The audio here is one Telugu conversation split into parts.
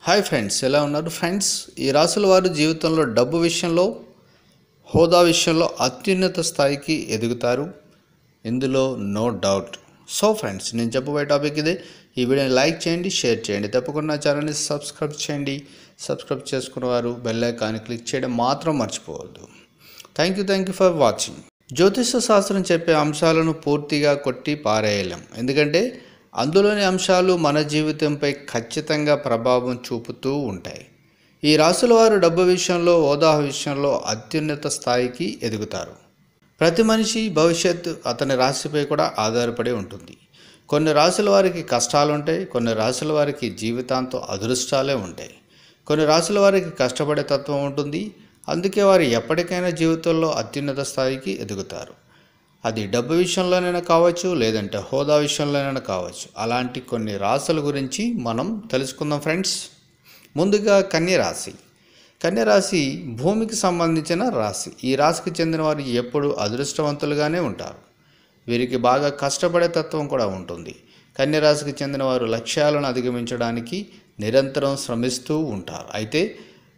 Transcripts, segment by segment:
హాయ్ ఫ్రెండ్స్, ఎలా ఉన్నారు ఫ్రెండ్స్? ఈ రాశుల వారు జీవితంలో డబ్బు విషయంలో, హోదా విషయంలో అత్యున్నత స్థాయికి ఎదుగుతారు. ఇందులో నో డౌట్. సో ఫ్రెండ్స్, నేను చెప్పబోయే టాపిక్ ఇదే. ఈ వీడియోని లైక్ చేయండి, షేర్ చేయండి, తప్పకుండా ఛానల్ని సబ్స్క్రైబ్ చేయండి. సబ్స్క్రైబ్ చేసుకున్న వారు బెల్ ఐకాన్ని క్లిక్ చేయడం మాత్రం మర్చిపోవద్దు. Thank you for watching. జ్యోతిష శాస్త్రం చెప్పే అంశాలను పూర్తిగా కొట్టి పారేయలేం, ఎందుకంటే అందులోని అంశాలు మన జీవితంపై ఖచ్చితంగా ప్రభావం చూపుతూ ఉంటాయి. ఈ రాశుల వారు డబ్బు విషయంలో, హోదా విషయంలో అత్యున్నత స్థాయికి ఎదుగుతారు. ప్రతి మనిషి భవిష్యత్తు అతని రాశిపై కూడా ఆధారపడి ఉంటుంది. కొన్ని రాశుల వారికి కష్టాలుంటాయి, కొన్ని రాశుల వారికి జీవితాంతం అదృష్టాలే ఉంటాయి. కొన్ని రాశుల వారికి కష్టపడే తత్వం ఉంటుంది. అందుకే వారు ఎప్పటికైనా జీవితంలో అత్యున్నత స్థాయికి ఎదుగుతారు. అది డబ్బు విషయంలోనైనా కావచ్చు, లేదంటే హోదా విషయంలోనైనా కావచ్చు. అలాంటి కొన్ని రాశుల గురించి మనం తెలుసుకుందాం ఫ్రెండ్స్. ముందుగా కన్యరాశి. కన్యరాశి భూమికి సంబంధించిన రాశి. ఈ రాశికి చెందిన వారు ఎప్పుడు అదృష్టవంతులుగానే ఉంటారు. వీరికి బాగా కష్టపడే తత్వం కూడా ఉంటుంది. కన్యరాశికి చెందిన వారు లక్ష్యాలను అధిగమించడానికి నిరంతరం శ్రమిస్తూ ఉంటారు. అయితే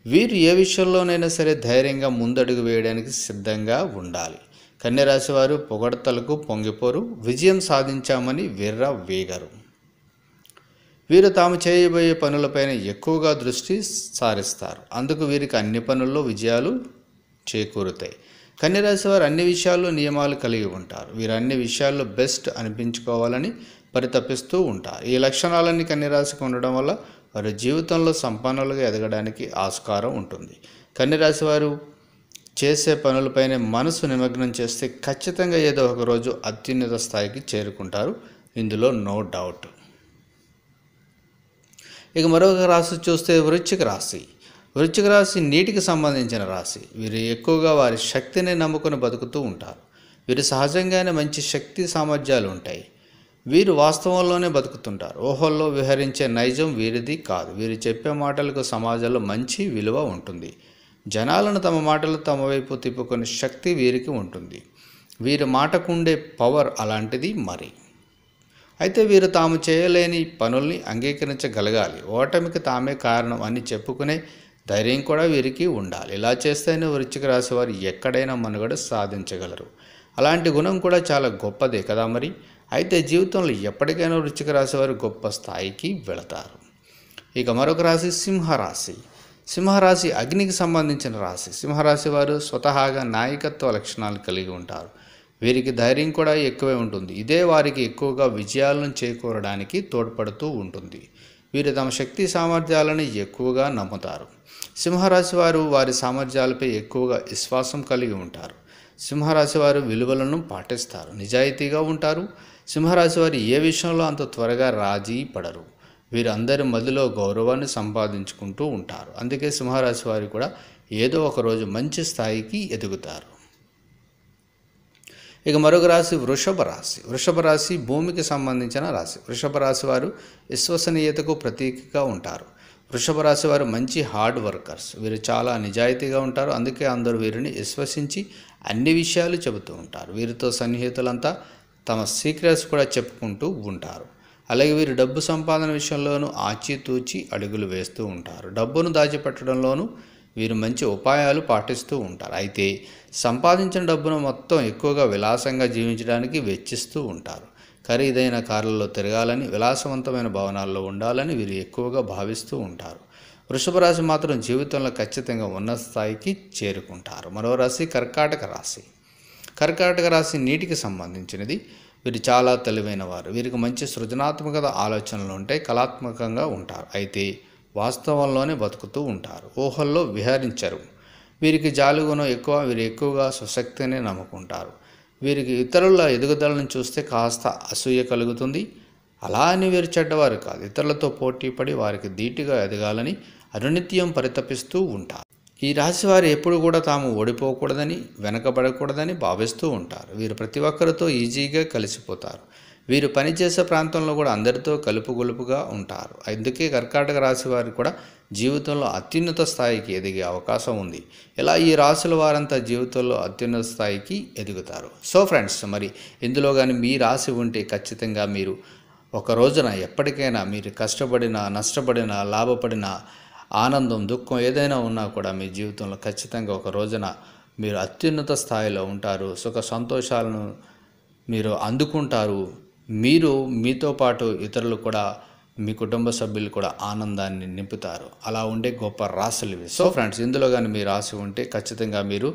వీరు ఏ విషయంలోనైనా సరే ధైర్యంగా ముందడుగు వేయడానికి సిద్ధంగా ఉండాలి. కన్యరాశి వారు పొగడ్తలకు పొంగిపోరు, విజయం సాధించామని వేగరు. వీరు తాము చేయబోయే పనులపైన ఎక్కువగా దృష్టి సారిస్తారు. అందుకు వీరికి అన్ని పనుల్లో విజయాలు చేకూరుతాయి. కన్యరాశి వారు అన్ని విషయాల్లో నియమాలు కలిగి ఉంటారు. వీరు అన్ని విషయాల్లో బెస్ట్ అనిపించుకోవాలని పరితపిస్తూ ఉంటారు. ఈ లక్షణాలన్నీ కన్యరాశికి ఉండడం వల్ల వారి జీవితంలో సంపన్నులుగా ఎదగడానికి ఆస్కారం ఉంటుంది. కన్యరాశి వారు చేసే పనులపైనే మనసు నిమగ్నం చేస్తే ఖచ్చితంగా ఏదో ఒక రోజు అత్యున్నత స్థాయికి చేరుకుంటారు. ఇందులో నో డౌట్. ఇక మరొక రాశి చూస్తే వృశ్చిక రాశి. వృశ్చిక రాశి నీటికి సంబంధించిన రాశి. వీరు ఎక్కువగా వారి శక్తిని నమ్ముకొని బతుకుతూ ఉంటారు. వీరు సహజంగానే మంచి శక్తి సామర్థ్యాలు ఉంటాయి. వీరు వాస్తవంలోనే బతుకుతుంటారు. ఊహల్లో విహరించే నైజం వీరిది కాదు. వీరు చెప్పే మాటలకు సమాజంలో మంచి విలువ ఉంటుంది. జనాలను తమ మాటలు తమ వైపు తిప్పుకునే శక్తి వీరికి ఉంటుంది. వీరి మాటకుండే పవర్ అలాంటిది మరి. అయితే వీరు తాము చేయలేని పనుల్ని అంగీకరించగలగాలి. ఓటమికి తామే కారణం అని చెప్పుకునే ధైర్యం కూడా వీరికి ఉండాలి. ఇలా చేస్తేనే వృశ్చిక రాశి వారు ఎక్కడైనా మనుగడ సాధించగలరు. అలాంటి గుణం కూడా చాలా గొప్పదే కదా మరి. అయితే జీవితంలో ఎప్పటికైనా వృశ్చిక రాశి వారు గొప్ప స్థాయికి వెళతారు. ఇక మరొక రాశి సింహరాశి. సింహరాశి అగ్నికి సంబంధించిన రాశి. సింహరాశి వారు స్వతహాగా నాయకత్వ లక్షణాలు కలిగి ఉంటారు. వీరికి ధైర్యం కూడా ఎక్కువే ఉంటుంది. ఇదే వారికి ఎక్కువగా విజయాలను చేకూరడానికి తోడ్పడుతూ ఉంటుంది. వీరు తమ శక్తి సామర్థ్యాలను ఎక్కువగా నమ్ముతారు. సింహరాశి వారు వారి సామర్థ్యాలపై ఎక్కువగా విశ్వాసం కలిగి ఉంటారు. సింహరాశి వారు విలువలను పాటిస్తారు, నిజాయితీగా ఉంటారు. సింహరాశి వారు ఏ విషయంలో అంత త్వరగా రాజీ పడరు. వీరందరి మధ్యలో గౌరవాన్ని సంపాదించుకుంటూ ఉంటారు. అందుకే సింహరాశి వారు కూడా ఏదో ఒక రోజు మంచి స్థాయికి ఎదుగుతారు. ఇక మరొక రాశి వృషభ రాశి. వృషభ రాశి భూమికి సంబంధించిన రాశి. వృషభ రాశి వారు విశ్వసనీయతకు ప్రతీకగా ఉంటారు. వృషభ రాశి వారు మంచి హార్డ్ వర్కర్స్. వీరు చాలా నిజాయితీగా ఉంటారు. అందుకే అందరూ వీరిని విశ్వసించి అన్ని విషయాలు చెబుతూ ఉంటారు. వీరితో సన్నిహితులంతా తమ సీక్రెట్స్ కూడా చెప్పుకుంటూ ఉంటారు. అలాగే వీరు డబ్బు సంపాదన విషయంలోనూ ఆచితూచి అడుగులు వేస్తూ ఉంటారు. డబ్బును దాచిపెట్టడంలోనూ వీరు మంచి ఉపాయాలు పాటిస్తూ ఉంటారు. అయితే సంపాదించిన డబ్బును మొత్తం ఎక్కువగా విలాసంగా జీవించడానికి వెచ్చిస్తూ ఉంటారు. ఖరీదైన కార్లలో తిరగాలని, విలాసవంతమైన భవనాల్లో ఉండాలని వీరు ఎక్కువగా భావిస్తూ ఉంటారు. వృషభ రాశి మాత్రం జీవితంలో ఖచ్చితంగా ఉన్నత స్థాయికి చేరుకుంటారు. మరో రాశి కర్కాటక రాశి. కర్కాటక రాశి నీటికి సంబంధించినది. వీరు చాలా తెలివైన వారు. వీరికి మంచి సృజనాత్మక ఆలోచనలు ఉంటాయి, కళాత్మకంగా ఉంటారు. అయితే వాస్తవంలోనే బతుకుతూ ఉంటారు, ఊహల్లో విహరించరు. వీరికి జాలిగుణం ఎక్కువ. వీరు ఎక్కువగా స్వశక్తిని నమ్ముకుంటారు. వీరికి ఇతరుల ఎదుగుదలను చూస్తే కాస్త అసూయ కలుగుతుంది. అలా అని వీరు చెడ్డవారు కాదు. ఇతరులతో పోటీపడి వారికి ధీటుగా ఎదగాలని అనునిత్యం పరితపిస్తూ ఉంటారు. ఈ రాశి వారు ఎప్పుడు కూడా తాము ఓడిపోకూడదని, వెనకబడకూడదని భావిస్తూ ఉంటారు. వీరు ప్రతి ఒక్కరితో ఈజీగా కలిసిపోతారు. వీరు పనిచేసే ప్రాంతంలో కూడా అందరితో కలుపుగొలుపుగా ఉంటారు. అందుకే కర్కాటక రాశి వారు కూడా జీవితంలో అత్యున్నత స్థాయికి ఎదిగే అవకాశం ఉంది. ఇలా ఈ రాశుల వారంతా జీవితంలో అత్యున్నత స్థాయికి ఎదుగుతారు. సో ఫ్రెండ్స్, మరి ఇందులో కానీ మీ రాశి ఉంటే ఖచ్చితంగా మీరు ఒక రోజున ఎప్పటికైనా మీరు కష్టపడినా, నష్టపడినా, లాభపడినా, ఆనందం, దుఃఖం ఏదైనా ఉన్నా కూడా మీ జీవితంలో ఖచ్చితంగా ఒక రోజున మీరు అత్యున్నత స్థాయిలో ఉంటారు. సుఖ సంతోషాలను మీరు అందుకుంటారు. మీరు మీతో పాటు ఇతరులు కూడా, మీ కుటుంబ సభ్యులు కూడా ఆనందాన్ని నింపుతారు. అలా ఉండే గొప్ప రాశులు ఇవి. సో ఫ్రెండ్స్, ఇందులో కానీ మీ రాశి ఉంటే ఖచ్చితంగా మీరు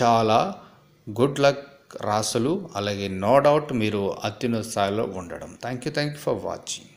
చాలా గుడ్ లక్ రాశులు. అలాగే నో డౌట్ మీరు అత్యున్నత స్థాయిలో ఉండడం. Thank you for watching.